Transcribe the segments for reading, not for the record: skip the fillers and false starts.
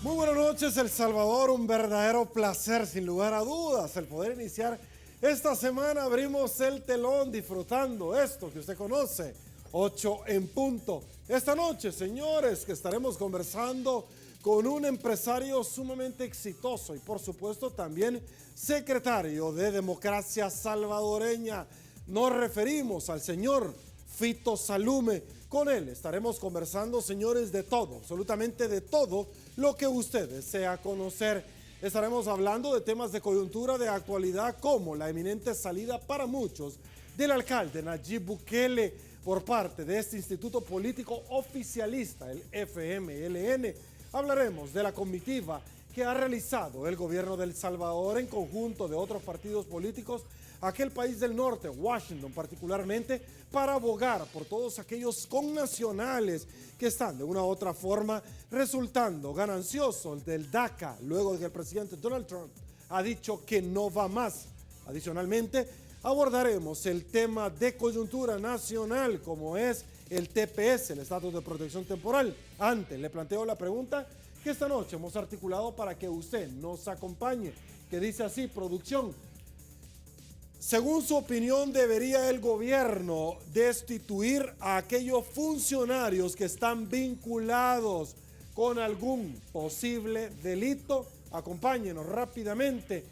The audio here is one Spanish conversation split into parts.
Muy buenas noches, El Salvador, un verdadero placer, sin lugar a dudas, el poder iniciar esta semana. Abrimos el telón disfrutando esto que usted conoce, 8 en punto. Esta noche, señores, que estaremos conversando con un empresario sumamente exitoso y por supuesto también secretario de Democracia Salvadoreña. Nos referimos al señor Fito Salume. Con él estaremos conversando, señores, de todo, absolutamente de todo lo que usted desea conocer. Estaremos hablando de temas de coyuntura, de actualidad, como la eminente salida para muchos del alcalde Nayib Bukele por parte de este instituto político oficialista, el FMLN. Hablaremos de la comitiva que ha realizado el gobierno de El Salvador en conjunto de otros partidos políticos, aquel país del norte, Washington particularmente, para abogar por todos aquellos connacionales que están de una u otra forma resultando gananciosos del DACA, luego de que el presidente Donald Trump ha dicho que no va más. Adicionalmente, abordaremos el tema de coyuntura nacional, como es el TPS, el estatus de protección temporal. Antes, le planteo la pregunta que esta noche hemos articulado para que usted nos acompañe, que dice así, producción: según su opinión, ¿debería el gobierno destituir a aquellos funcionarios que están vinculados con algún posible delito? Acompáñenos rápidamente.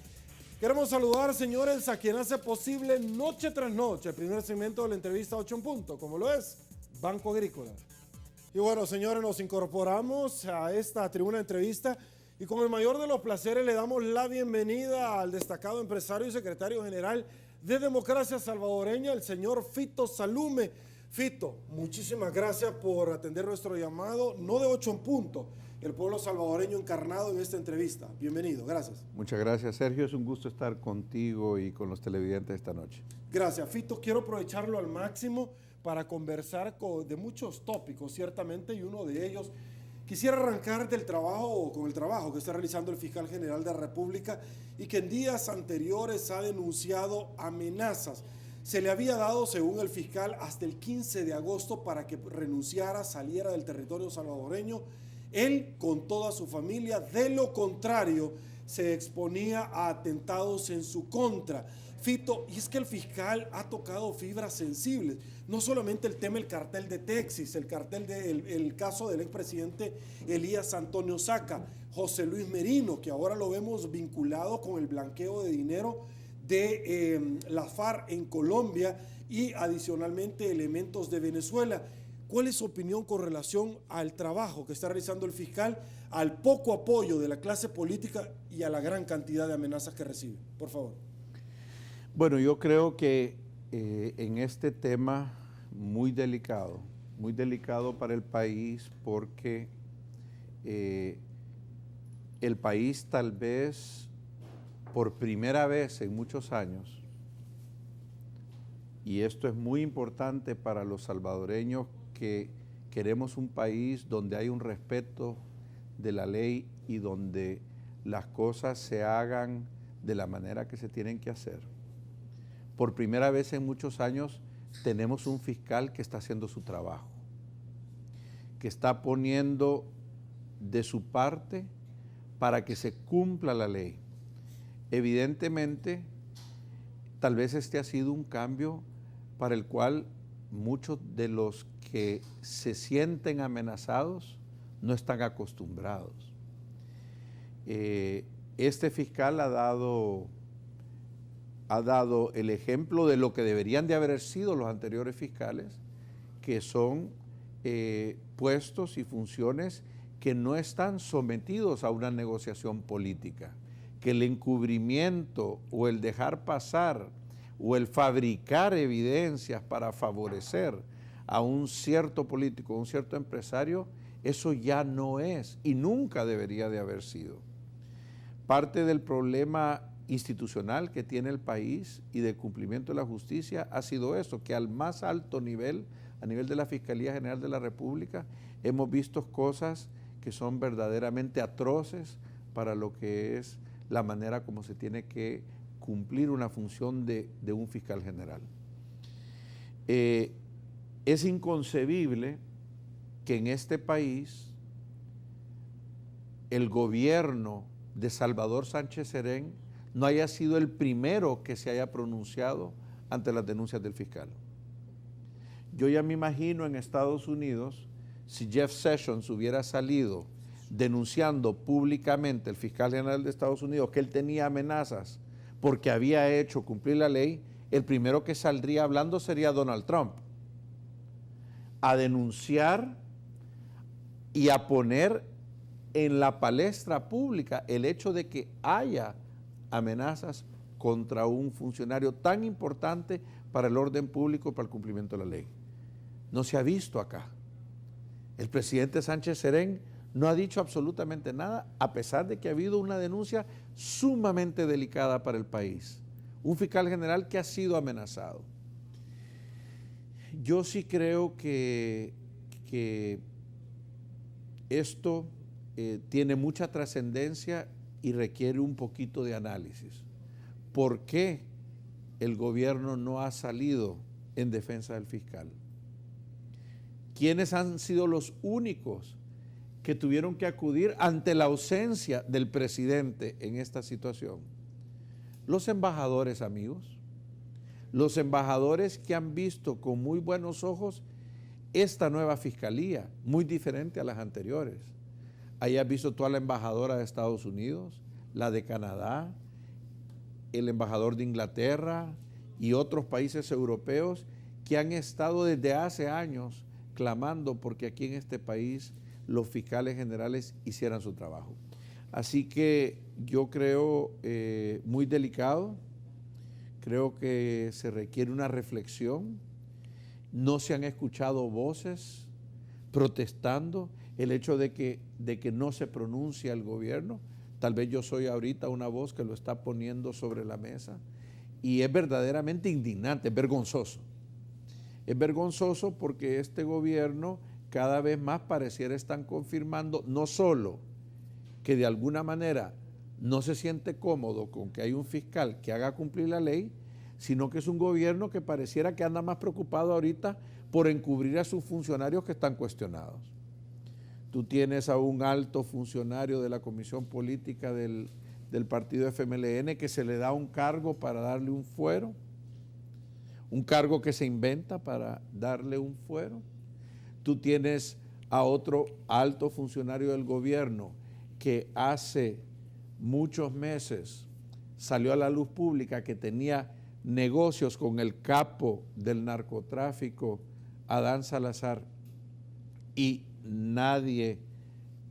Queremos saludar, señores, a quien hace posible noche tras noche el primer segmento de la entrevista 8 en punto, como lo es Banco Agrícola. Y bueno, señores, nos incorporamos a esta tribuna de entrevista y con el mayor de los placeres le damos la bienvenida al destacado empresario y secretario general de Democracia Salvadoreña, el señor Fito Salume. Fito, muchísimas gracias por atender nuestro llamado, no de 8 en punto, el pueblo salvadoreño encarnado en esta entrevista. Bienvenido, gracias. Muchas gracias, Sergio. Es un gusto estar contigo y con los televidentes esta noche. Gracias, Fito. Quiero aprovecharlo al máximo para conversar de muchos tópicos, ciertamente, y uno de ellos, quisiera arrancar con el trabajo que está realizando el fiscal general de la República y que en días anteriores ha denunciado amenazas. Se le había dado, según el fiscal, hasta el 15 de agosto para que renunciara, saliera del territorio salvadoreño, él con toda su familia. De lo contrario, se exponía a atentados en su contra. Fito, y es que el fiscal ha tocado fibras sensibles, no solamente el tema del cartel de Texas, el caso del expresidente Elías Antonio Saca, José Luis Merino, que ahora lo vemos vinculado con el blanqueo de dinero de la FARC en Colombia y adicionalmente elementos de Venezuela. ¿Cuál es su opinión con relación al trabajo que está realizando el fiscal, al poco apoyo de la clase política y a la gran cantidad de amenazas que recibe? Por favor. Bueno, yo creo que en este tema muy delicado para el país, porque el país tal vez por primera vez en muchos años, y esto es muy importante para los salvadoreños que queremos un país donde hay un respeto de la ley y donde las cosas se hagan de la manera que se tienen que hacer. Por primera vez en muchos años tenemos un fiscal que está haciendo su trabajo, que está poniendo de su parte para que se cumpla la ley. Evidentemente, tal vez este ha sido un cambio para el cual muchos de los que se sienten amenazados no están acostumbrados. Este fiscal ha dado el ejemplo de lo que deberían de haber sido los anteriores fiscales, que son puestos y funciones que no están sometidos a una negociación política, que el encubrimiento o el dejar pasar o el fabricar evidencias para favorecer a un cierto político, a un cierto empresario, eso ya no es y nunca debería de haber sido. Parte del problema institucional que tiene el país y de cumplimiento de la justicia ha sido eso, que al más alto nivel, a nivel de la Fiscalía General de la República, hemos visto cosas que son verdaderamente atroces para lo que es la manera como se tiene que cumplir una función de un fiscal general. Es inconcebible que en este país el gobierno de Salvador Sánchez Serén no haya sido el primero que se haya pronunciado ante las denuncias del fiscal. Yo ya me imagino en Estados Unidos, si Jeff Sessions hubiera salido denunciando públicamente al fiscal general de Estados Unidos que él tenía amenazas porque había hecho cumplir la ley, el primero que saldría hablando sería Donald Trump, a denunciar y a poner en la palestra pública el hecho de que haya amenazas contra un funcionario tan importante para el orden público y para el cumplimiento de la ley. No se ha visto acá. El presidente Sánchez Serén no ha dicho absolutamente nada, a pesar de que ha habido una denuncia sumamente delicada para el país. Un fiscal general que ha sido amenazado. Yo sí creo que esto tiene mucha trascendencia y requiere un poquito de análisis. ¿Por qué el gobierno no ha salido en defensa del fiscal? ¿Quiénes han sido los únicos que tuvieron que acudir ante la ausencia del presidente en esta situación? Los embajadores, amigos. Los embajadores que han visto con muy buenos ojos esta nueva fiscalía, muy diferente a las anteriores. Ahí has visto toda la embajadora de Estados Unidos, la de Canadá, el embajador de Inglaterra y otros países europeos que han estado desde hace años clamando porque aquí en este país los fiscales generales hicieran su trabajo. Así que yo creo muy delicado, creo que se requiere una reflexión. No se han escuchado voces protestando el hecho de que no se pronuncia el gobierno. Tal vez yo soy ahorita una voz que lo está poniendo sobre la mesa y es verdaderamente indignante, es vergonzoso. Es vergonzoso porque este gobierno cada vez más pareciera estar confirmando no solo que de alguna manera no se siente cómodo con que hay un fiscal que haga cumplir la ley, sino que es un gobierno que pareciera que anda más preocupado ahorita por encubrir a sus funcionarios que están cuestionados. Tú tienes a un alto funcionario de la Comisión Política del partido FMLN que se le da un cargo para darle un fuero, un cargo que se inventa para darle un fuero. Tú tienes a otro alto funcionario del gobierno que hace muchos meses salió a la luz pública que tenía negocios con el capo del narcotráfico, Adán Salazar, y nadie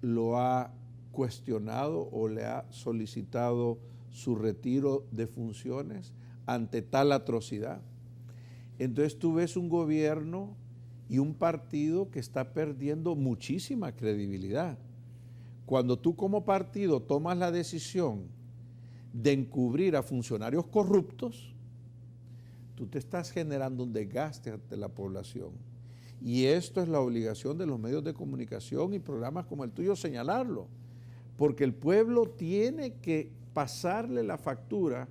lo ha cuestionado o le ha solicitado su retiro de funciones ante tal atrocidad. Entonces tú ves un gobierno y un partido que está perdiendo muchísima credibilidad. Cuando tú como partido tomas la decisión de encubrir a funcionarios corruptos, tú te estás generando un desgaste ante la población. Y esto es la obligación de los medios de comunicación y programas como el tuyo señalarlo, porque el pueblo tiene que pasarle la factura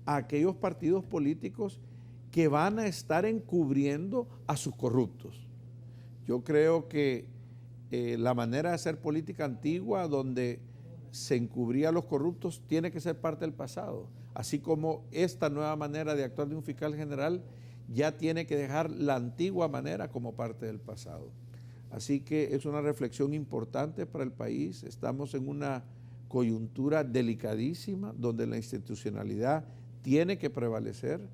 a aquellos partidos políticos que van a estar encubriendo a sus corruptos. Yo creo que la manera de hacer política antigua donde se encubría a los corruptos tiene que ser parte del pasado, así como esta nueva manera de actuar de un fiscal general ya tiene que dejar la antigua manera como parte del pasado. Así que es una reflexión importante para el país. Estamos en una coyuntura delicadísima donde la institucionalidad tiene que prevalecer.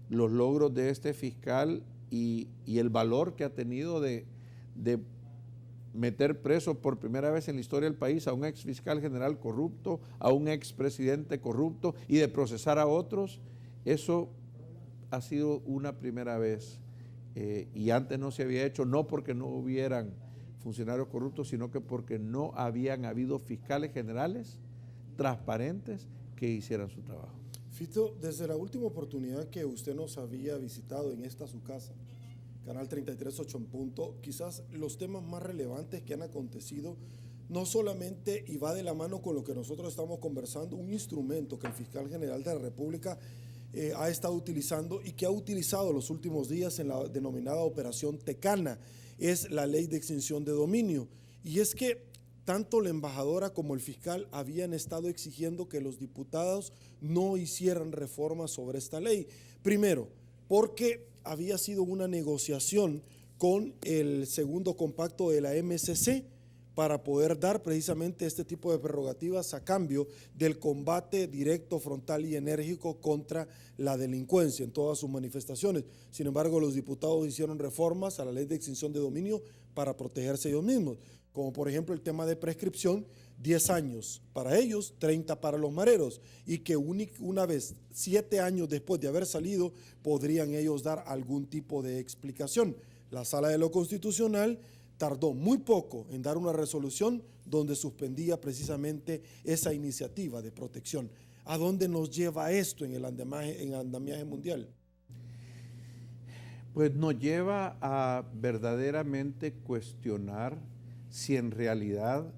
Los logros de este fiscal y el valor que ha tenido de meter preso por primera vez en la historia del país a un ex fiscal general corrupto, a un ex presidente corrupto y de procesar a otros, eso ha sido una primera vez y antes no se había hecho, no porque no hubieran funcionarios corruptos, sino que porque no habían habido fiscales generales transparentes que hicieran su trabajo. Fito, desde la última oportunidad que usted nos había visitado en esta su casa, Canal 33, 8 en punto, quizás los temas más relevantes que han acontecido, no solamente, y va de la mano con lo que nosotros estamos conversando, un instrumento que el fiscal general de la República ha estado utilizando y que ha utilizado los últimos días en la denominada Operación Tecana, es la ley de extinción de dominio. Y es que tanto la embajadora como el fiscal habían estado exigiendo que los diputados no hicieran reformas sobre esta ley. Primero, porque había sido una negociación con el segundo compacto de la MCC para poder dar precisamente este tipo de prerrogativas a cambio del combate directo, frontal y enérgico contra la delincuencia en todas sus manifestaciones. Sin embargo, los diputados hicieron reformas a la ley de extinción de dominio para protegerse ellos mismos, como por ejemplo el tema de prescripción, 10 años para ellos, 30 para los mareros, y que una vez, 7 años después de haber salido, podrían ellos dar algún tipo de explicación. La Sala de lo Constitucional tardó muy poco en dar una resolución donde suspendía precisamente esa iniciativa de protección. ¿A dónde nos lleva esto en el andamiaje mundial? Pues nos lleva a verdaderamente cuestionar si en realidad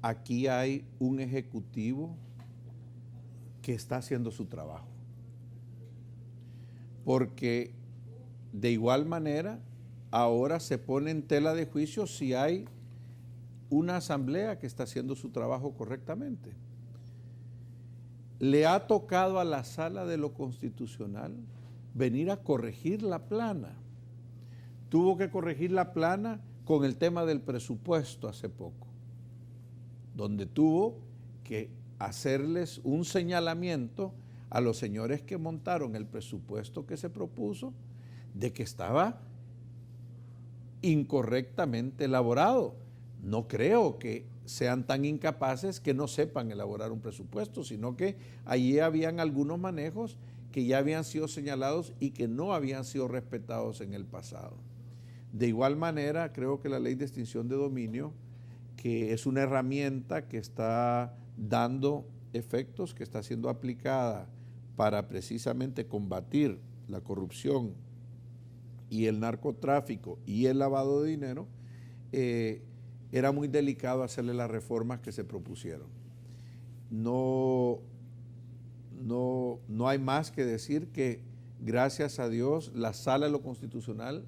aquí hay un ejecutivo que está haciendo su trabajo. Porque de igual manera ahora se pone en tela de juicio si hay una asamblea que está haciendo su trabajo correctamente. Le ha tocado a la Sala de lo Constitucional venir a corregir la plana. Tuvo que corregir la plana con el tema del presupuesto hace poco, donde tuvo que hacerles un señalamiento a los señores que montaron el presupuesto que se propuso de que estaba incorrectamente elaborado. No creo que sean tan incapaces que no sepan elaborar un presupuesto, sino que allí habían algunos manejos que ya habían sido señalados y que no habían sido respetados en el pasado. De igual manera, creo que la ley de extinción de dominio, que es una herramienta que está dando efectos, que está siendo aplicada para precisamente combatir la corrupción y el narcotráfico y el lavado de dinero, era muy delicado hacerle las reformas que se propusieron. No hay más que decir que, gracias a Dios, la Sala de lo Constitucional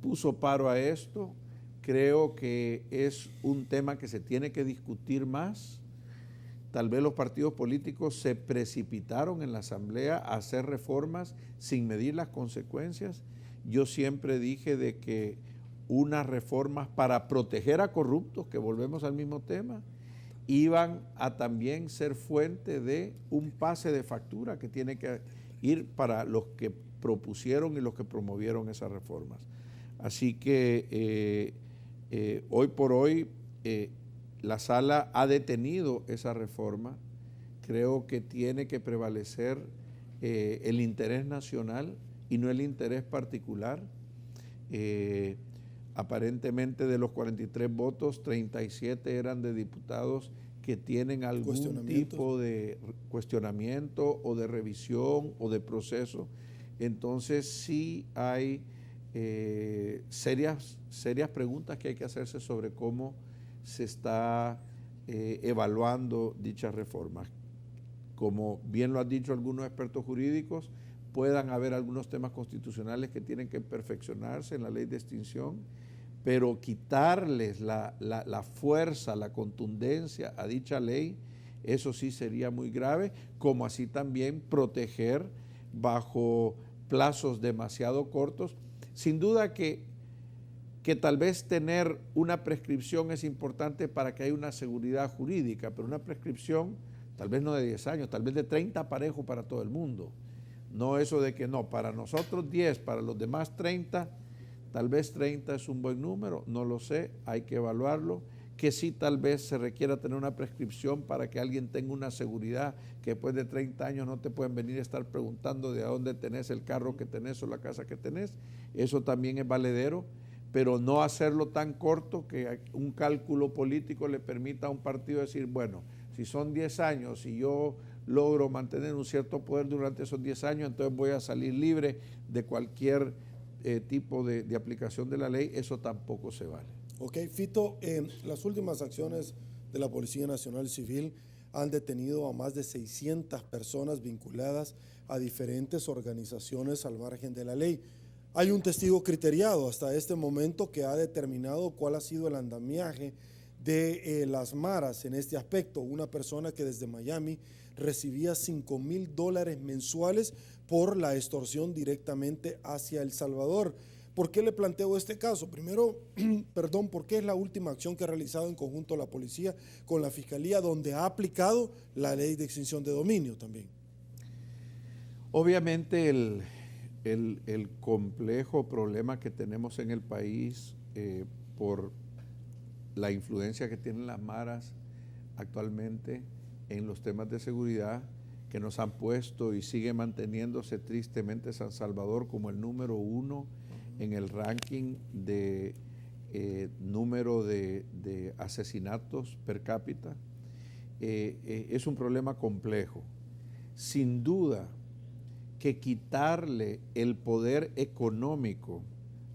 puso paro a esto. Creo que es un tema que se tiene que discutir más. Tal vez los partidos políticos se precipitaron en la Asamblea a hacer reformas sin medir las consecuencias. Yo siempre dije de que unas reformas para proteger a corruptos, que volvemos al mismo tema, iban a también ser fuente de un pase de factura que tiene que ir para los que propusieron y los que promovieron esas reformas. Así que hoy por hoy la Sala ha detenido esa reforma. Creo que tiene que prevalecer el interés nacional y no el interés particular. Aparentemente de los 43 votos, 37 eran de diputados que tienen algún tipo de cuestionamiento o de revisión o de proceso. Entonces sí hay serias preguntas que hay que hacerse sobre cómo se está evaluando dichas reformas. Como bien lo han dicho algunos expertos jurídicos, puedan haber algunos temas constitucionales que tienen que perfeccionarse en la ley de extinción, pero quitarles la fuerza, la contundencia a dicha ley, eso sí sería muy grave, como así también proteger bajo plazos demasiado cortos. Sin duda que tal vez tener una prescripción es importante para que haya una seguridad jurídica, pero una prescripción tal vez no de 10 años, tal vez de 30 parejo para todo el mundo. No eso de que no, para nosotros 10, para los demás 30, tal vez 30 es un buen número, no lo sé, hay que evaluarlo, que sí tal vez se requiera tener una prescripción para que alguien tenga una seguridad, que después de 30 años no te pueden venir a estar preguntando de a dónde tenés el carro que tenés o la casa que tenés, eso también es valedero, pero no hacerlo tan corto que un cálculo político le permita a un partido decir, bueno, si son 10 años y yo logro mantener un cierto poder durante esos 10 años, entonces voy a salir libre de cualquier tipo de aplicación de la ley, eso tampoco se vale. Ok, Fito, las últimas acciones de la Policía Nacional Civil han detenido a más de 600 personas vinculadas a diferentes organizaciones al margen de la ley. Hay un testigo criteriado hasta este momento que ha determinado cuál ha sido el andamiaje de las maras en este aspecto. Una persona que desde Miami recibía $5,000 mensuales por la extorsión directamente hacia El Salvador. ¿Por qué le planteo este caso? Primero, porque es la última acción que ha realizado en conjunto la policía con la fiscalía, donde ha aplicado la ley de extinción de dominio también. Obviamente el complejo problema que tenemos en el país por la influencia que tienen las maras actualmente en los temas de seguridad, que nos han puesto y sigue manteniéndose tristemente San Salvador como el número 1 en el ranking de número de asesinatos per cápita, es un problema complejo. Sin duda que quitarle el poder económico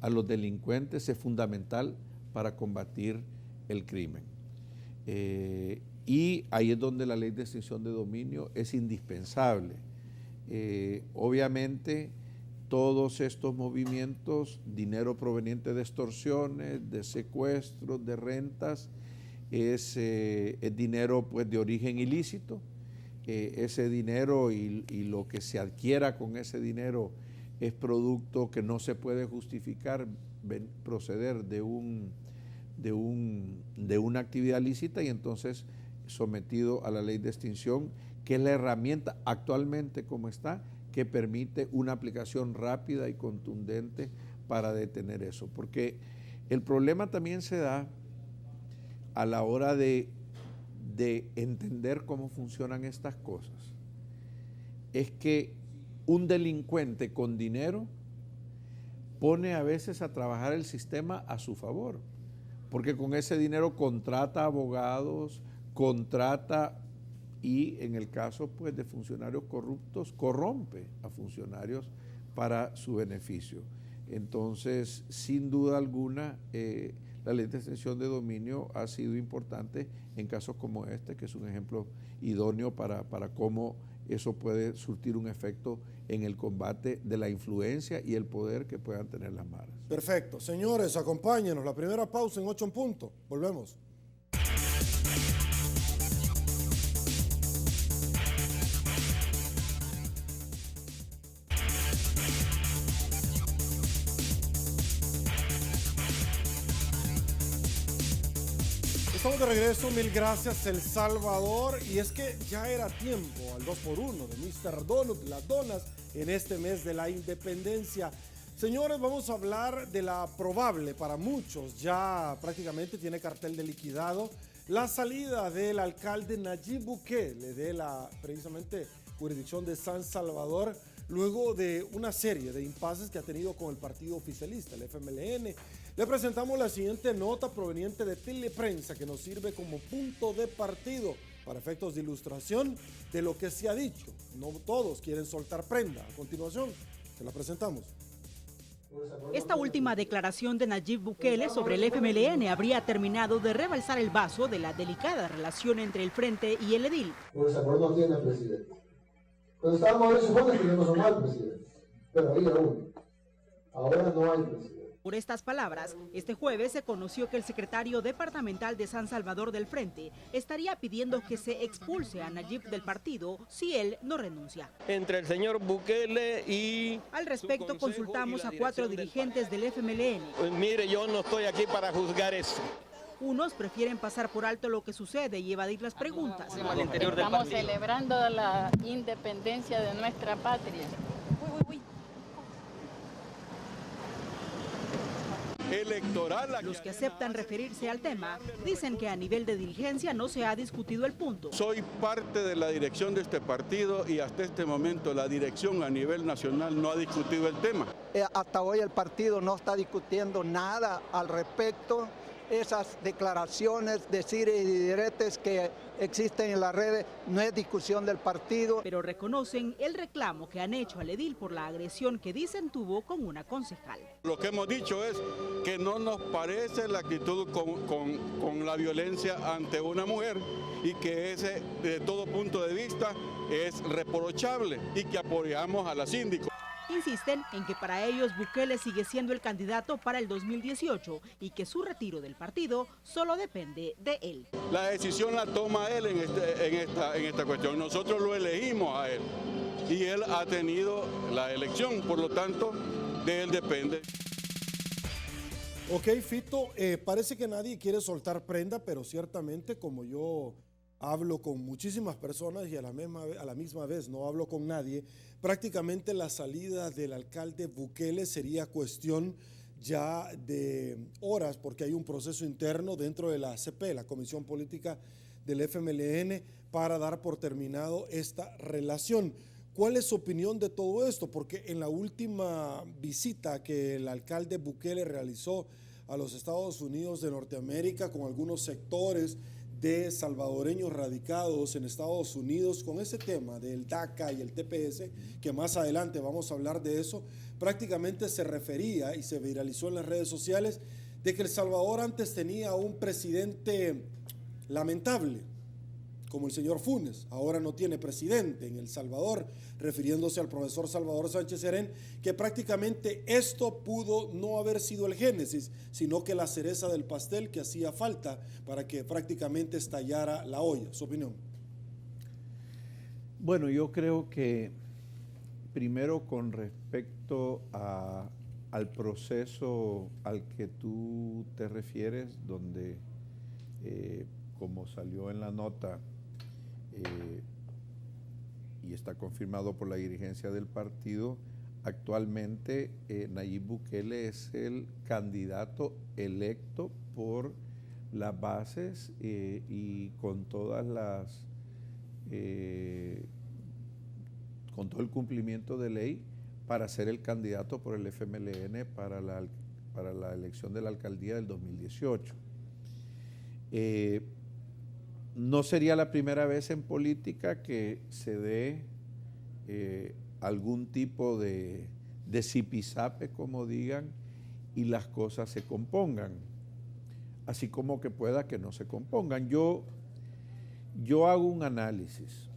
a los delincuentes es fundamental para combatir el crimen. Y ahí es donde la ley de extinción de dominio es indispensable. Obviamente, todos estos movimientos, dinero proveniente de extorsiones, de secuestros, de rentas, es dinero pues, de origen ilícito. Ese dinero y lo que se adquiera con ese dinero es producto que no se puede justificar proceder de una actividad lícita y entonces sometido a la ley de extinción, que es la herramienta actualmente como está, que permite una aplicación rápida y contundente para detener eso. Porque el problema también se da a la hora de entender cómo funcionan estas cosas. Es que un delincuente con dinero pone a veces a trabajar el sistema a su favor, porque con ese dinero contrata abogados, contrata y en el caso pues, de funcionarios corruptos, corrompe a funcionarios para su beneficio. Entonces, sin duda alguna, la ley de extinción de dominio ha sido importante en casos como este, que es un ejemplo idóneo para cómo eso puede surtir un efecto en el combate de la influencia y el poder que puedan tener las maras. Perfecto. Señores, acompáñenos. La primera pausa en 8 en punto. Volvemos. Estamos de regreso, mil gracias El Salvador, y es que ya era tiempo al 2x1 de Mr. Donut, las donas, en este mes de la independencia. Señores, vamos a hablar de la probable, para muchos ya prácticamente tiene cartel de liquidado, la salida del alcalde Nayib Bukele de la precisamente jurisdicción de San Salvador, luego de una serie de impases que ha tenido con el partido oficialista, el FMLN. Le presentamos la siguiente nota proveniente de Teleprensa, que nos sirve como punto de partido para efectos de ilustración de lo que se ha dicho. No todos quieren soltar prenda. A continuación, se la presentamos. Esta última declaración de Nayib Bukele sobre el FMLN habría terminado de rebalsar el vaso de la delicada relación entre el Frente y el edil. Por desacuerdo no tiene presidente. Cuando estábamos ahí supone que no somos el presidente, pero había uno. Ahora no hay presidente. Por estas palabras, este jueves se conoció que el secretario departamental de San Salvador del Frente estaría pidiendo que se expulse a Nayib del partido si él no renuncia. Entre el señor Bukele y... Al respecto, consultamos a 4 dirigentes del FMLN. Pues mire, yo no estoy aquí para juzgar eso. Unos prefieren pasar por alto lo que sucede y evadir las preguntas. Estamos celebrando la independencia de nuestra patria. Electoral. Los que aceptan referirse al tema dicen que a nivel de dirigencia no se ha discutido el punto. Soy parte de la dirección de este partido y hasta este momento la dirección a nivel nacional no ha discutido el tema. Hasta hoy el partido no está discutiendo nada al respecto. Esas declaraciones, decir y diretes que existen en las redes, no es discusión del partido. Pero reconocen el reclamo que han hecho al edil por la agresión que dicen tuvo con una concejal. Lo que hemos dicho es que no nos parece la actitud con la violencia ante una mujer y que ese, de todo punto de vista, es reprochable y que apoyamos a la síndico. insisten en que para ellos Bukele sigue siendo el candidato para el 2018 y que su retiro del partido solo depende de él. La decisión la toma él en esta cuestión. Nosotros lo elegimos a él y él ha tenido la elección, por lo tanto, de él depende. Ok, Fito, parece que nadie quiere soltar prenda, pero ciertamente como yo hablo con muchísimas personas y a la misma vez no hablo con nadie, prácticamente la salida del alcalde Bukele sería cuestión ya de horas, porque hay un proceso interno dentro de la ACP, la Comisión Política del FMLN, para dar por terminado esta relación. ¿Cuál es su opinión de todo esto? Porque en la última visita que el alcalde Bukele realizó a los Estados Unidos de Norteamérica con algunos sectores de salvadoreños radicados en Estados Unidos con ese tema del DACA y el TPS, que más adelante vamos a hablar de eso, prácticamente se refería y se viralizó en las redes sociales de que El Salvador antes tenía un presidente lamentable, como el señor Funes, ahora no tiene presidente en El Salvador, refiriéndose al profesor Salvador Sánchez Serén, que prácticamente esto pudo no haber sido el génesis, sino que la cereza del pastel que hacía falta para que prácticamente estallara la olla. ¿Su opinión? Bueno, yo creo que primero con respecto al proceso al que tú te refieres, donde como salió en la nota, y está confirmado por la dirigencia del partido, actualmente Nayib Bukele es el candidato electo por las bases y con todas las con todo el cumplimiento de ley para ser el candidato por el FMLN para la elección de la alcaldía del 2018. No sería la primera vez en política que se dé algún tipo de zipizape, como digan, y las cosas se compongan, así como que pueda que no se compongan. Yo hago un análisis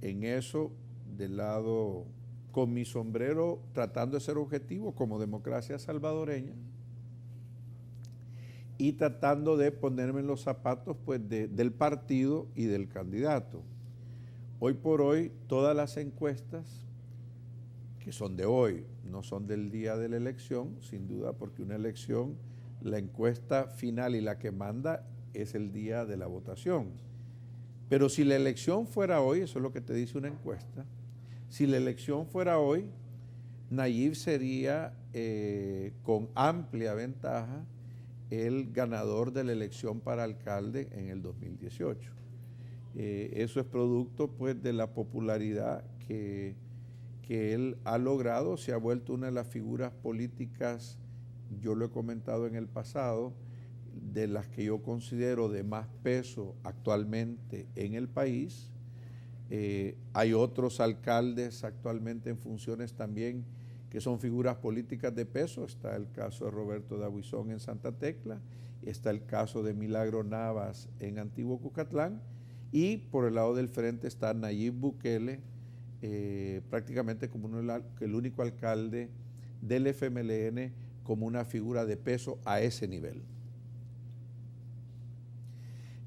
en eso del lado, con mi sombrero, tratando de ser objetivo como democracia salvadoreña, y tratando de ponerme en los zapatos pues, del partido y del candidato. Hoy por hoy, todas las encuestas, que son de hoy, no son del día de la elección, sin duda, porque una elección, la encuesta final y la que manda es el día de la votación. Pero si la elección fuera hoy, eso es lo que te dice una encuesta, si la elección fuera hoy, Nayib sería con amplia ventaja el ganador de la elección para alcalde en el 2018. Eso es producto pues de la popularidad que él ha logrado, se ha vuelto una de las figuras políticas, yo lo he comentado en el pasado, de las que yo considero de más peso actualmente en el país. Hay otros alcaldes actualmente en funciones también que son figuras políticas de peso. Está el caso de Roberto Dabuizón en Santa Tecla, está el caso de Milagro Navas en Antiguo Cucatlán, y por el lado del frente está Nayib Bukele, prácticamente como el único alcalde del FMLN como una figura de peso a ese nivel.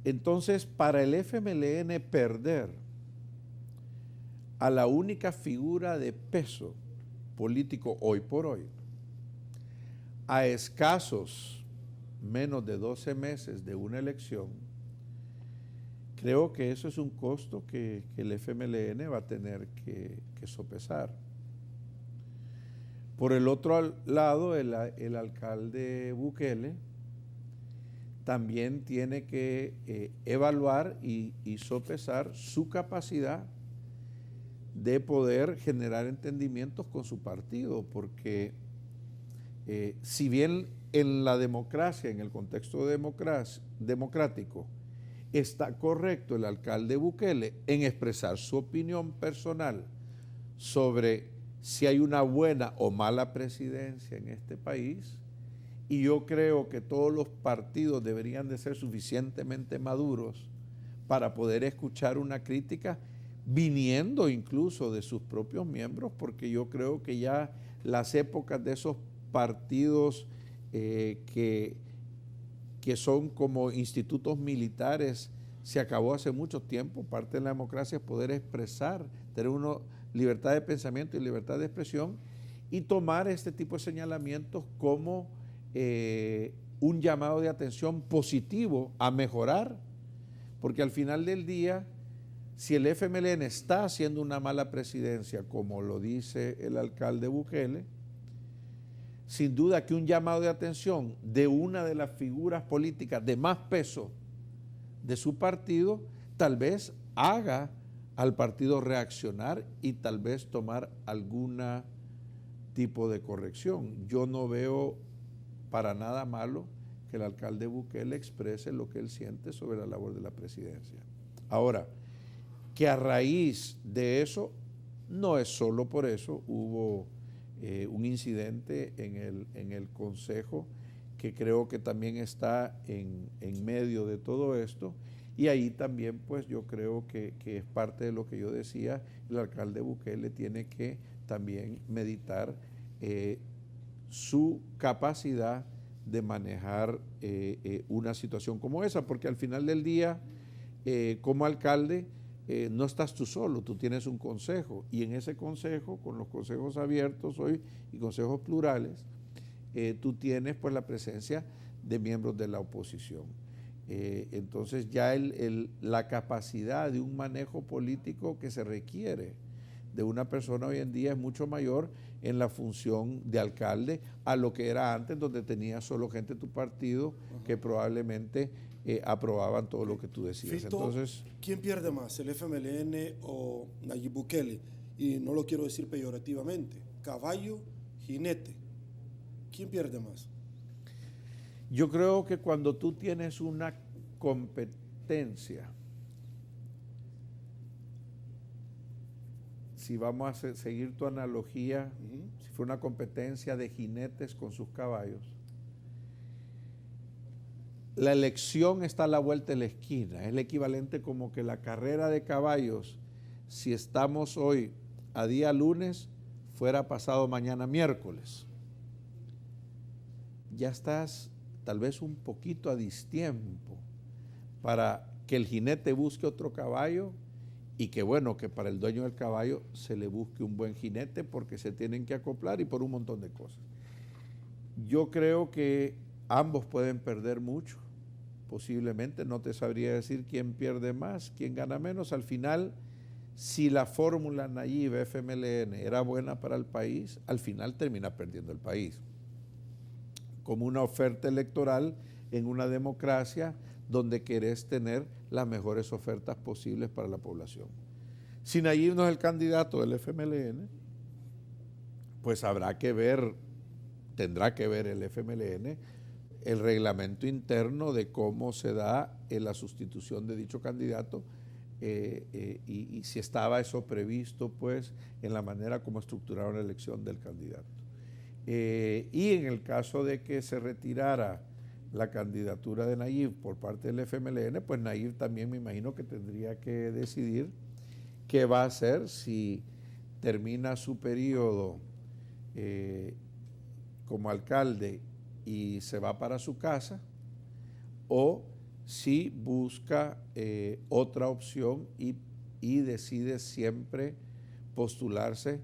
Entonces, para el FMLN perder a la única figura de peso político hoy por hoy, a escasos menos de 12 meses de una elección, creo que eso es un costo que el FMLN va a tener que sopesar. Por el otro lado, el alcalde Bukele también tiene que evaluar y sopesar su capacidad de poder generar entendimientos con su partido, porque si bien en la democracia, en el contexto democrático, está correcto el alcalde Bukele en expresar su opinión personal sobre si hay una buena o mala presidencia en este país, y yo creo que todos los partidos deberían de ser suficientemente maduros para poder escuchar una crítica, viniendo incluso de sus propios miembros, porque yo creo que ya las épocas de esos partidos que son como institutos militares se acabó hace mucho tiempo. Parte de la democracia es poder expresar, tener libertad de pensamiento y libertad de expresión, y tomar este tipo de señalamientos como un llamado de atención positivo a mejorar, porque al final del día, si el FMLN está haciendo una mala presidencia, como lo dice el alcalde Bukele, sin duda que un llamado de atención de una de las figuras políticas de más peso de su partido, tal vez haga al partido reaccionar y tal vez tomar algún tipo de corrección. Yo no veo para nada malo que el alcalde Bukele exprese lo que él siente sobre la labor de la presidencia. Ahora, que a raíz de eso, no es solo por eso, hubo un incidente en el Consejo que creo que también está en medio de todo esto, y ahí también pues yo creo que es parte de lo que yo decía, el alcalde Bukele tiene que también meditar su capacidad de manejar una situación como esa, porque al final del día, como alcalde, no estás tú solo, tú tienes un consejo, y en ese consejo, con los consejos abiertos hoy y consejos plurales, tú tienes pues la presencia de miembros de la oposición. Entonces ya la capacidad de un manejo político que se requiere de una persona hoy en día es mucho mayor en la función de alcalde a lo que era antes, donde tenías solo gente de tu partido que probablemente aprobaban todo lo que tú decías. Fito, entonces, ¿quién pierde más, el FMLN o Nayib Bukele? Y no lo quiero decir peyorativamente. Caballo, jinete. ¿Quién pierde más? yo creo que cuando tú tienes una competencia, si vamos a seguir tu analogía, si fue una competencia de jinetes con sus caballos, la elección está a la vuelta de la esquina. Es el equivalente como que la carrera de caballos, si estamos hoy a día lunes, fuera pasado mañana miércoles. Ya estás tal vez un poquito a distiempo para que el jinete busque otro caballo y que bueno, que para el dueño del caballo se le busque un buen jinete, porque se tienen que acoplar y por un montón de cosas. Yo creo que ambos pueden perder mucho, posiblemente, no te sabría decir quién pierde más, quién gana menos. Al final, si la fórmula Nayib FMLN era buena para el país, al final termina perdiendo el país. Como una oferta electoral en una democracia donde querés tener las mejores ofertas posibles para la población. Si Nayib no es el candidato del FMLN, pues tendrá que ver el FMLN el reglamento interno de cómo se da la sustitución de dicho candidato y si estaba eso previsto pues en la manera como estructuraron la elección del candidato. Y en el caso de que se retirara la candidatura de Nayib por parte del FMLN, pues Nayib también me imagino que tendría que decidir qué va a hacer si termina su periodo como alcalde y se va para su casa, o si busca otra opción y decide siempre postularse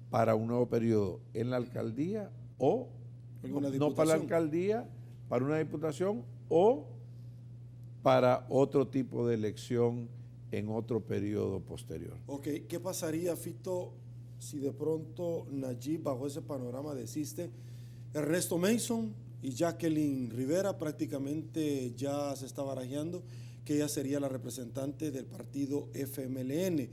para un nuevo periodo en la alcaldía, o no para la alcaldía, para una diputación, o para otro tipo de elección en otro periodo posterior. Ok, ¿qué pasaría, Fito, si de pronto Nayib, bajo ese panorama, desiste? Ernesto Mason y Jacqueline Rivera prácticamente ya se está barajeando que ella sería la representante del partido FMLN.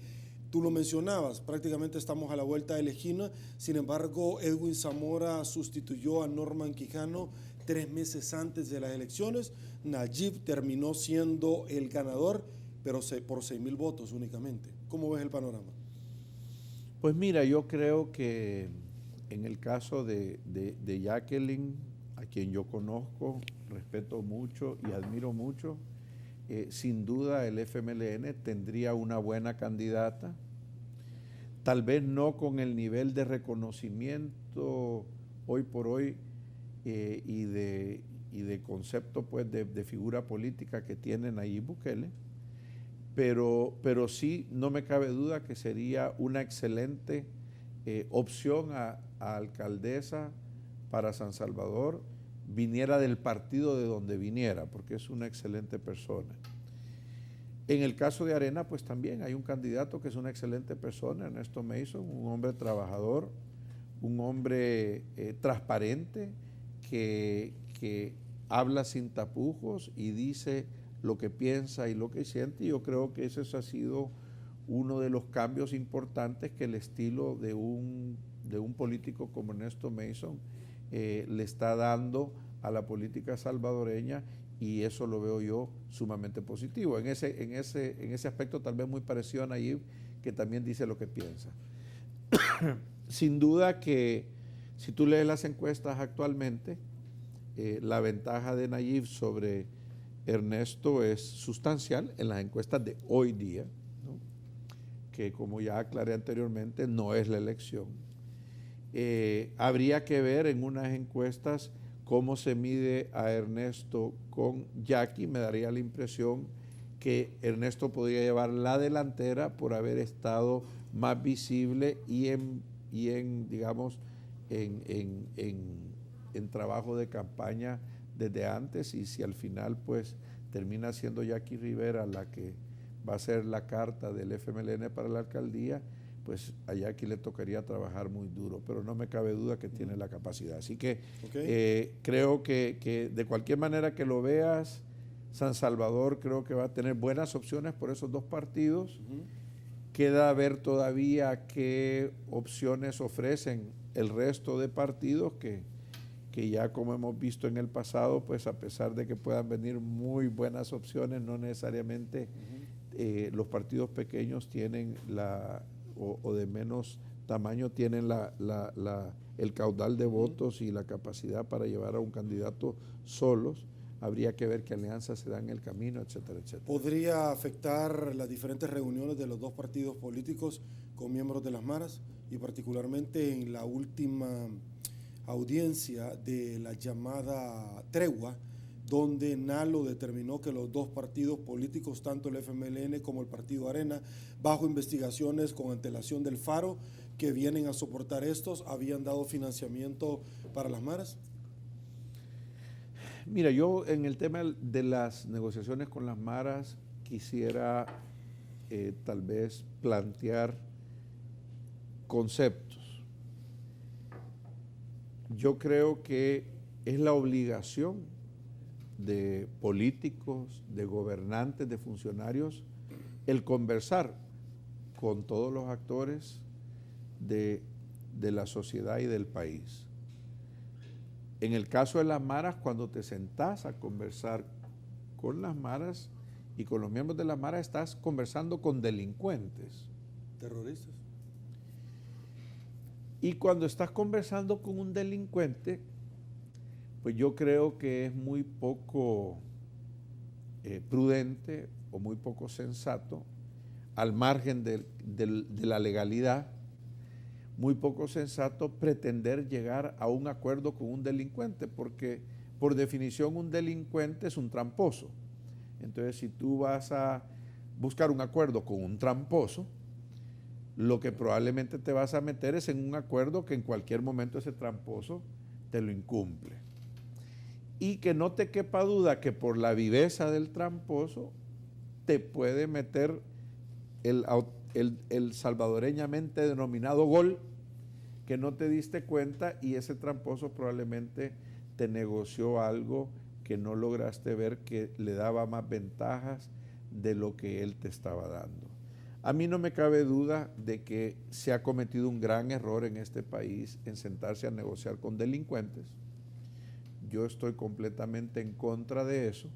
Tú lo mencionabas, prácticamente estamos a la vuelta de la esquina. Sin embargo, Edwin Zamora sustituyó a Norman Quijano 3 meses antes de las elecciones. Nayib terminó siendo el ganador, pero por 6,000 votos únicamente. ¿Cómo ves el panorama? Pues mira, yo creo que en el caso de Jacqueline, a quien yo conozco, respeto mucho y admiro mucho, sin duda el FMLN tendría una buena candidata, tal vez no con el nivel de reconocimiento hoy por hoy y de concepto pues de figura política que tiene Nayib Bukele, pero sí no me cabe duda que sería una excelente opción a alcaldesa para San Salvador, viniera del partido de donde viniera, porque es una excelente persona. En el caso de Arena, pues también hay un candidato que es una excelente persona, Ernesto Mason, un hombre trabajador, un hombre transparente, que habla sin tapujos y dice lo que piensa y lo que siente. Y yo creo que ese ha sido uno de los cambios importantes que el estilo de un político como Ernesto Mason le está dando a la política salvadoreña, y eso lo veo yo sumamente positivo. En ese aspecto tal vez muy parecido a Nayib, que también dice lo que piensa. Sin duda que si tú lees las encuestas actualmente, la ventaja de Nayib sobre Ernesto es sustancial en las encuestas de hoy día, ¿no? Que como ya aclaré anteriormente, no es la elección. Habría que ver en unas encuestas cómo se mide a Ernesto con Jackie. Me daría la impresión que Ernesto podría llevar la delantera por haber estado más visible y en trabajo de campaña desde antes, y si al final pues termina siendo Jackie Rivera la que va a ser la carta del FMLN para la alcaldía, pues a Jackie le tocaría trabajar muy duro, pero no me cabe duda que tiene la capacidad. Así que creo que de cualquier manera que lo veas, San Salvador creo que va a tener buenas opciones por esos dos partidos. Queda ver todavía qué opciones ofrecen el resto de partidos que ya como hemos visto en el pasado, pues a pesar de que puedan venir muy buenas opciones, no necesariamente los partidos pequeños tienen o de menos tamaño tienen el caudal de votos y la capacidad para llevar a un candidato solos. Habría que ver qué alianzas se dan en el camino, etcétera, etcétera. ¿Podría afectar las diferentes reuniones de los dos partidos políticos con miembros de las maras, y particularmente en la última audiencia de la llamada tregua, donde Nalo determinó que los dos partidos políticos, tanto el FMLN como el Partido Arena, bajo investigaciones con antelación del Faro, que vienen a soportar estos, habían dado financiamiento para las maras? Mira, yo en el tema de las negociaciones con las maras quisiera tal vez plantear conceptos. Yo creo que es la obligación de políticos, de gobernantes, de funcionarios, el conversar con todos los actores de la sociedad y del país. En el caso de las maras, cuando te sentás a conversar con las maras y con los miembros de las maras, estás conversando con delincuentes. Terroristas. Y cuando estás conversando con un delincuente, pues yo creo que es muy poco prudente o muy poco sensato, al margen de la legalidad, muy poco sensato pretender llegar a un acuerdo con un delincuente, porque por definición un delincuente es un tramposo. Entonces, si tú vas a buscar un acuerdo con un tramposo, lo que probablemente te vas a meter es en un acuerdo que en cualquier momento ese tramposo te lo incumple. Y que no te quepa duda que por la viveza del tramposo te puede meter el salvadoreñamente denominado gol, que no te diste cuenta, y ese tramposo probablemente te negoció algo que no lograste ver, que le daba más ventajas de lo que él te estaba dando. A mí no me cabe duda de que se ha cometido un gran error en este país en sentarse a negociar con delincuentes. Yo estoy completamente en contra de eso.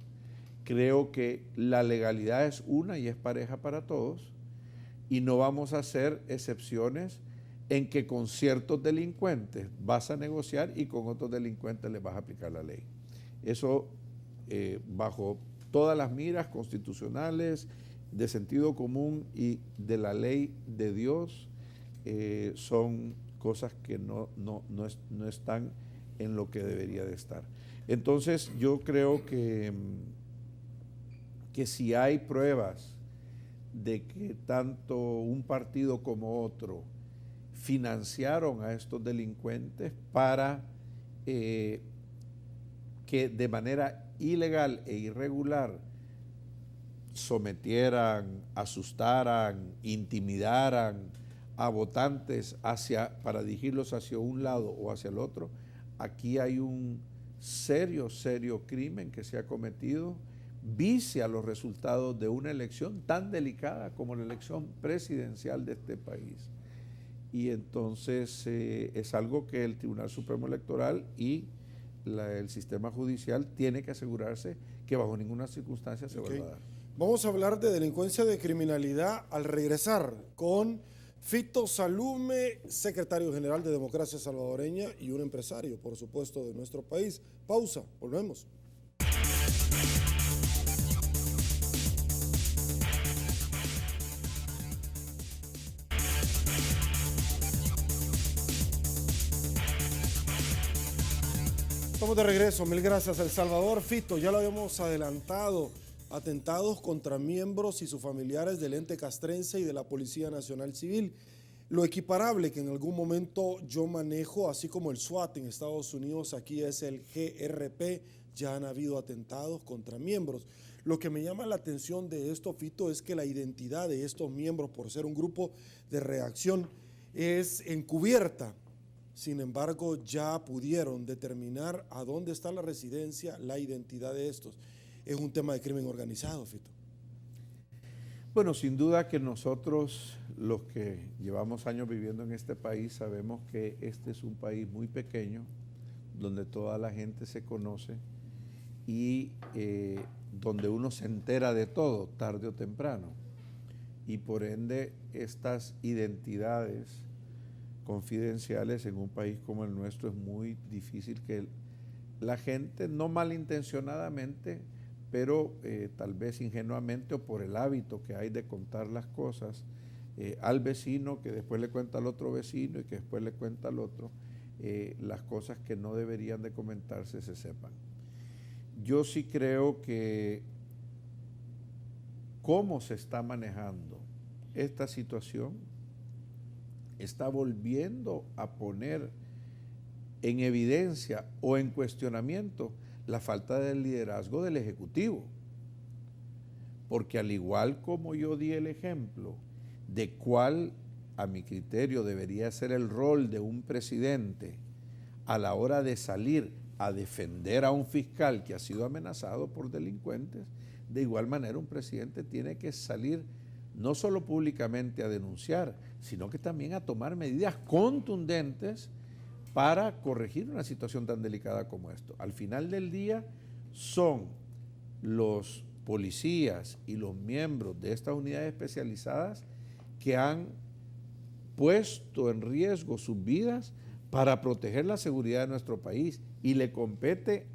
Creo que la legalidad es una y es pareja para todos, y no vamos a hacer excepciones en que con ciertos delincuentes vas a negociar y con otros delincuentes les vas a aplicar la ley. Eso, bajo todas las miras constitucionales, de sentido común y de la ley de Dios, son cosas que no están en lo que debería de estar. Entonces yo creo que si hay pruebas de que tanto un partido como otro financiaron a estos delincuentes para que de manera ilegal e irregular sometieran, asustaran, intimidaran a votantes para dirigirlos hacia un lado o hacia el otro, aquí hay un serio crimen que se ha cometido vicia los resultados de una elección tan delicada como la elección presidencial de este país. Y entonces es algo que el Tribunal Supremo Electoral y el sistema judicial tiene que asegurarse que bajo ninguna circunstancia se vuelva a dar. Vamos a hablar de delincuencia, de criminalidad al regresar con Fito Salume, secretario general de Democracia Salvadoreña y un empresario, por supuesto, de nuestro país. Pausa, volvemos. Estamos de regreso, mil gracias El Salvador. Fito, ya lo habíamos adelantado, atentados contra miembros y sus familiares del ente castrense y de la Policía Nacional Civil. Lo equiparable que en algún momento yo manejo, así como el SWAT en Estados Unidos, aquí es el GRP, ya han habido atentados contra miembros. Lo que me llama la atención de esto, Fito, es que la identidad de estos miembros, por ser un grupo de reacción, es encubierta. Sin embargo, ya pudieron determinar a dónde está la residencia, la identidad de estos. Es un tema de crimen organizado, Fito. Bueno, sin duda que nosotros, los que llevamos años viviendo en este país, sabemos que este es un país muy pequeño, donde toda la gente se conoce y donde uno se entera de todo, tarde o temprano. Y por ende, estas identidades confidenciales en un país como el nuestro es muy difícil que la gente, no malintencionadamente, pero tal vez ingenuamente o por el hábito que hay de contar las cosas al vecino, que después le cuenta al otro vecino y que después le cuenta al otro, las cosas que no deberían de comentarse se sepan. Yo sí creo que cómo se está manejando esta situación está volviendo a poner en evidencia o en cuestionamiento la falta de liderazgo del Ejecutivo. Porque al igual como yo di el ejemplo de cuál, a mi criterio, debería ser el rol de un presidente a la hora de salir a defender a un fiscal que ha sido amenazado por delincuentes, de igual manera un presidente tiene que salir no solo públicamente a denunciar, sino que también a tomar medidas contundentes para corregir una situación tan delicada como esto. Al final del día son los policías y los miembros de estas unidades especializadas que han puesto en riesgo sus vidas para proteger la seguridad de nuestro país y le compete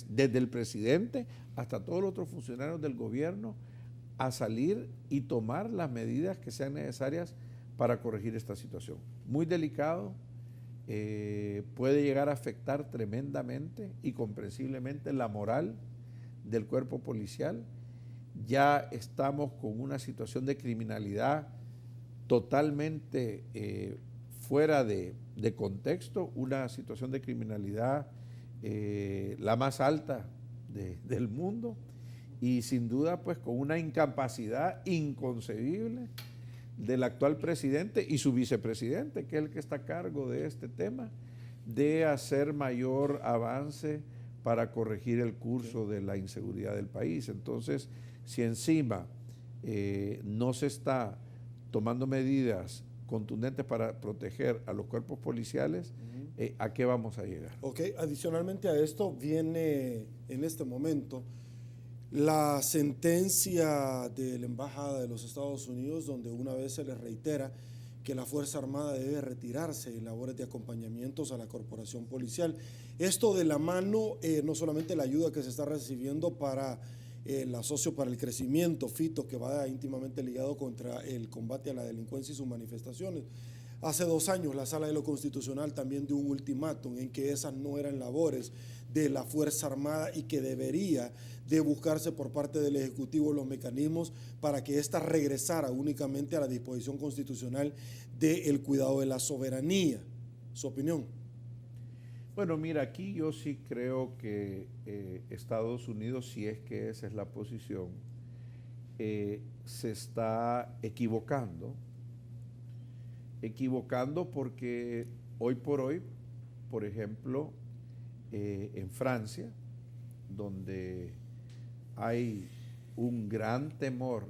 desde el presidente hasta todos los otros funcionarios del gobierno a salir y tomar las medidas que sean necesarias para corregir esta situación. Muy delicado, puede llegar a afectar tremendamente y comprensiblemente la moral del cuerpo policial. Ya estamos con una situación de criminalidad totalmente fuera de contexto, una situación de criminalidad la más alta del mundo, y sin duda pues con una incapacidad inconcebible del actual presidente y su vicepresidente, que es el que está a cargo de este tema, de hacer mayor avance para corregir el curso de la inseguridad del país. Entonces, si encima no se está tomando medidas contundentes para proteger a los cuerpos policiales, ¿a qué vamos a llegar? Ok, adicionalmente a esto viene en este momento la sentencia de la Embajada de los Estados Unidos, donde una vez se les reitera que la Fuerza Armada debe retirarse en labores de acompañamientos a la corporación policial. Esto de la mano, no solamente la ayuda que se está recibiendo para la Socio para el Crecimiento, FITO, que va íntimamente ligado contra el combate a la delincuencia y sus manifestaciones. Hace 2 años la Sala de lo Constitucional también dio un ultimátum en que esas no eran labores de la Fuerza Armada y que debería de buscarse por parte del Ejecutivo los mecanismos para que ésta regresara únicamente a la disposición constitucional del cuidado de la soberanía. ¿Su opinión? Bueno, mira, aquí yo sí creo que Estados Unidos, si es que esa es la posición, se está equivocando porque hoy por hoy, por ejemplo, en Francia, donde hay un gran temor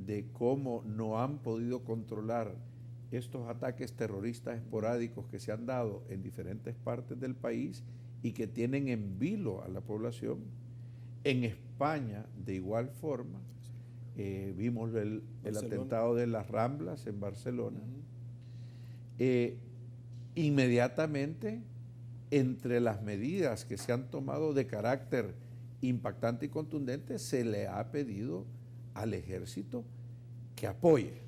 de cómo no han podido controlar estos ataques terroristas esporádicos que se han dado en diferentes partes del país y que tienen en vilo a la población. En España, de igual forma, vimos el atentado de las Ramblas en Barcelona. Inmediatamente, entre las medidas que se han tomado de carácter impactante y contundente, se le ha pedido al ejército que apoye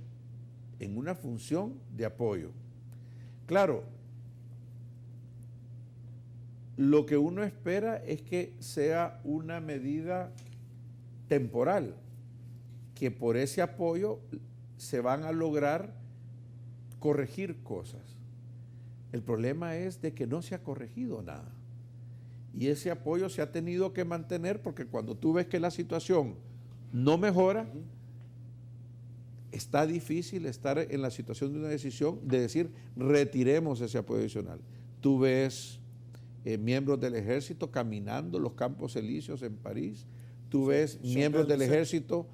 en una función de apoyo. Claro, lo que uno espera es que sea una medida temporal, que por ese apoyo se van a lograr corregir cosas. El problema es de que no se ha corregido nada. Y ese apoyo se ha tenido que mantener porque cuando tú ves que la situación no mejora, está difícil estar en la situación de una decisión de decir retiremos ese apoyo adicional. Tú ves miembros del ejército caminando los Campos Elíseos en París, tú ves miembros del ejército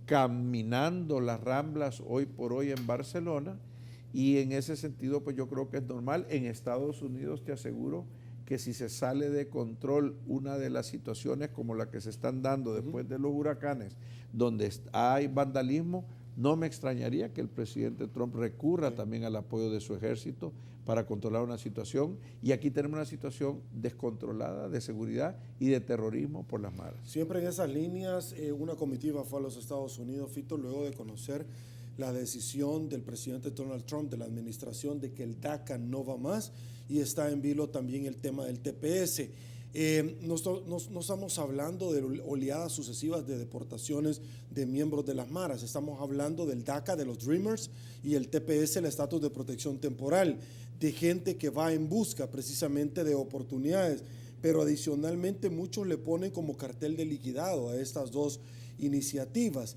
caminando las Ramblas hoy por hoy en Barcelona, y en ese sentido pues yo creo que es normal. En Estados Unidos te aseguro que si se sale de control una de las situaciones como la que se están dando después de los huracanes, donde hay vandalismo, no me extrañaría que el presidente Trump recurra también al apoyo de su ejército para controlar una situación. Y aquí tenemos una situación descontrolada de seguridad y de terrorismo por las maras. Siempre en esas líneas, una comitiva fue a los Estados Unidos, Fito, luego de conocer la decisión del presidente Donald Trump, de la administración, de que el DACA no va más, y está en vilo también el tema del TPS. No estamos hablando de oleadas sucesivas de deportaciones de miembros de las maras, estamos hablando del DACA, de los Dreamers, y el TPS, el estatus de protección temporal, de gente que va en busca precisamente de oportunidades, pero adicionalmente muchos le ponen como cartel de liquidado a estas dos iniciativas.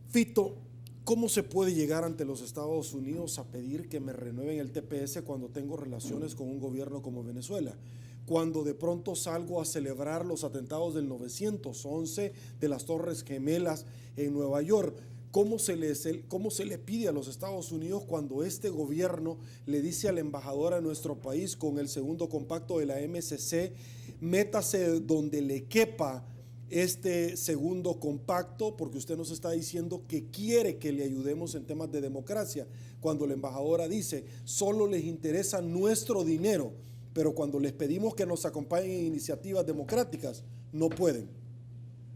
Fito, ¿cómo se puede llegar ante los Estados Unidos a pedir que me renueven el TPS cuando tengo relaciones con un gobierno como Venezuela? Cuando de pronto salgo a celebrar los atentados del 911 de las Torres Gemelas en Nueva York, ¿cómo se le pide a los Estados Unidos cuando este gobierno le dice al embajador a nuestro país con el segundo compacto de la MCC, métase donde le quepa este segundo compacto, porque usted nos está diciendo que quiere que le ayudemos en temas de democracia, cuando la embajadora dice solo les interesa nuestro dinero, pero cuando les pedimos que nos acompañen en iniciativas democráticas, no pueden?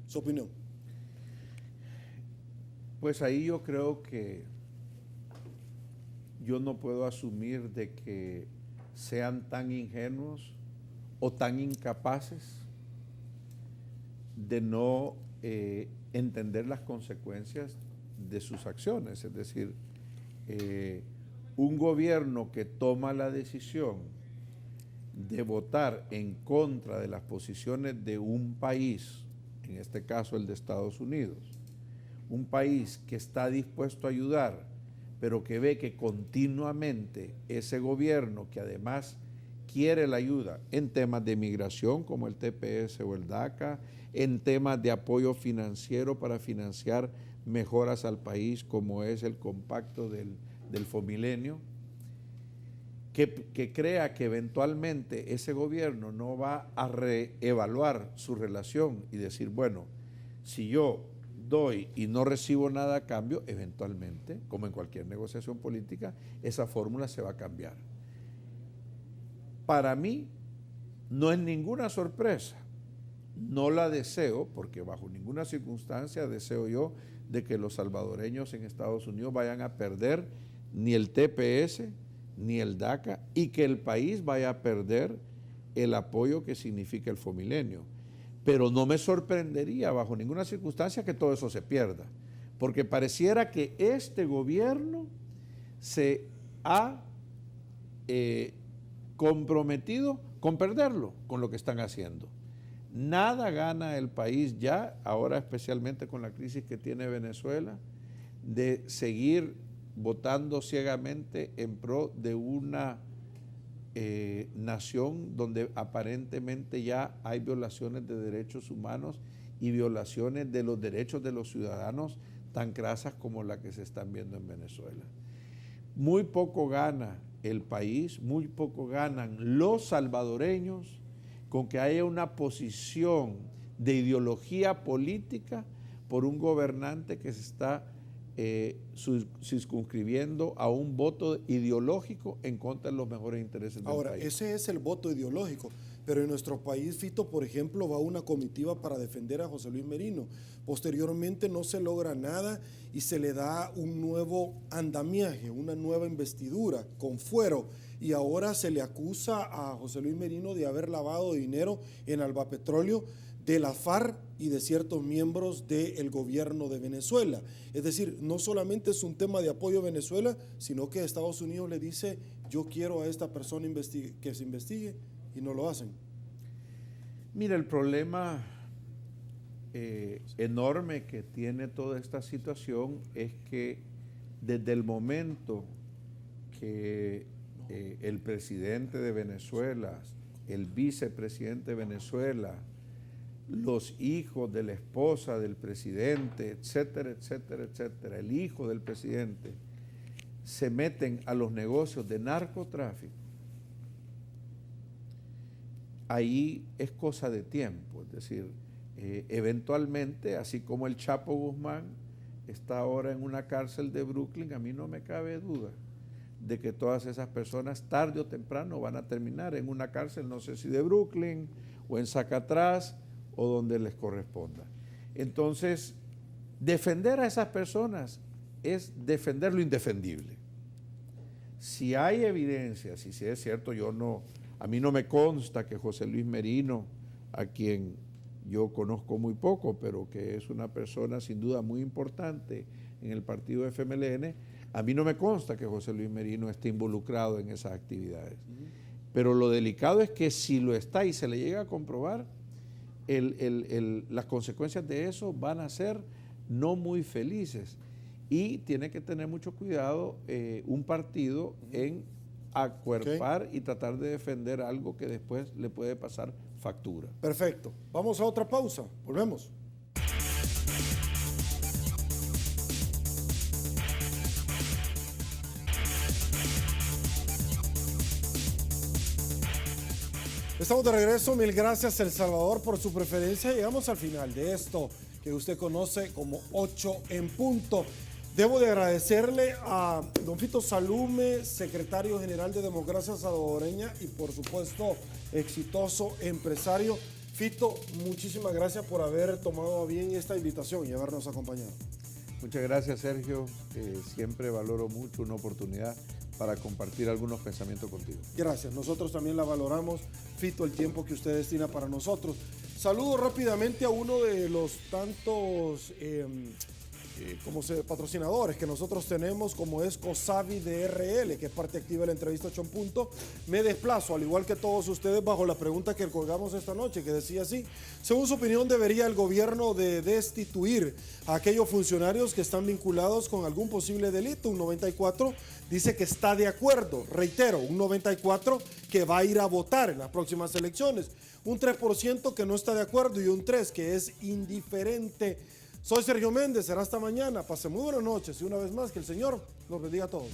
¿Su opinión? Pues ahí yo creo que yo no puedo asumir de que sean tan ingenuos o tan incapaces de no entender las consecuencias de sus acciones. Es decir, un gobierno que toma la decisión de votar en contra de las posiciones de un país, en este caso el de Estados Unidos, un país que está dispuesto a ayudar, pero que ve que continuamente ese gobierno, que además quiere la ayuda en temas de migración como el TPS o el DACA, en temas de apoyo financiero para financiar mejoras al país como es el compacto del Fomilenio, que crea que eventualmente ese gobierno no va a reevaluar su relación y decir, bueno, si yo doy y no recibo nada a cambio, eventualmente, como en cualquier negociación política, esa fórmula se va a cambiar. Para mí, no es ninguna sorpresa no la deseo, porque bajo ninguna circunstancia deseo yo de que los salvadoreños en Estados Unidos vayan a perder ni el TPS ni el DACA y que el país vaya a perder el apoyo que significa el Fomilenio. Pero no me sorprendería bajo ninguna circunstancia que todo eso se pierda, porque pareciera que este gobierno se ha comprometido con perderlo, con lo que están haciendo. Nada gana el país ya, ahora especialmente con la crisis que tiene Venezuela, de seguir votando ciegamente en pro de una nación donde aparentemente ya hay violaciones de derechos humanos y violaciones de los derechos de los ciudadanos tan crasas como la que se están viendo en Venezuela. Muy poco gana el país, muy poco ganan los salvadoreños con que haya una posición de ideología política por un gobernante que se está circunscribiendo a un voto ideológico en contra de los mejores intereses del país. Ahora, ese es el voto ideológico, pero en nuestro país, Fito, por ejemplo, va una comitiva para defender a José Luis Merino. Posteriormente no se logra nada y se le da un nuevo andamiaje, una nueva investidura con fuero, y ahora se le acusa a José Luis Merino de haber lavado dinero en Albapetróleo de la FARC y de ciertos miembros del gobierno de Venezuela. Es decir, no solamente es un tema de apoyo a Venezuela, sino que Estados Unidos le dice, yo quiero a esta persona que se investigue, y no lo hacen. Mira, el problema enorme que tiene toda esta situación es que desde el momento que el presidente de Venezuela, el vicepresidente de Venezuela, los hijos de la esposa del presidente, etcétera, etcétera, etcétera, el hijo del presidente, se meten a los negocios de narcotráfico, ahí es cosa de tiempo. Es decir, eventualmente, así como el Chapo Guzmán está ahora en una cárcel de Brooklyn, a mí no me cabe duda de que todas esas personas tarde o temprano van a terminar en una cárcel, no sé si de Brooklyn o en Zacatraz o donde les corresponda. Entonces, defender a esas personas es defender lo indefendible. Si hay evidencia, si es cierto, a mí no me consta que José Luis Merino, a quien yo conozco muy poco, pero que es una persona sin duda muy importante en el partido FMLN, a mí no me consta que José Luis Merino esté involucrado en esas actividades. Pero lo delicado es que si lo está y se le llega a comprobar, las consecuencias de eso van a ser no muy felices. Y tiene que tener mucho cuidado un partido en acuerpar y tratar de defender algo que después le puede pasar factura. Perfecto. Vamos a otra pausa. Volvemos. Estamos de regreso. Mil gracias, El Salvador, por su preferencia. Llegamos al final de esto que usted conoce como 8 en punto. Debo de agradecerle a don Fito Salume, secretario general de Democracia Salvadoreña y por supuesto exitoso empresario. Fito, muchísimas gracias por haber tomado a bien esta invitación y habernos acompañado. Muchas gracias, Sergio. Siempre valoro mucho una oportunidad para compartir algunos pensamientos contigo. Gracias, nosotros también la valoramos, Fito, el tiempo que usted destina para nosotros. Saludo rápidamente a uno de los tantos patrocinadores que nosotros tenemos, como es Cosavi DRL, que es parte activa de la entrevista 8 en punto. Me desplazo, al igual que todos ustedes, bajo la pregunta que colgamos esta noche, que decía así: según su opinión, ¿debería el gobierno de destituir a aquellos funcionarios que están vinculados con algún posible delito? Un 94% dice que está de acuerdo. Reitero, un 94% que va a ir a votar en las próximas elecciones. Un 3% que no está de acuerdo y un 3% que es indiferente. Soy Sergio Méndez, será hasta mañana. Pase muy buenas noches y una vez más que el Señor los bendiga a todos.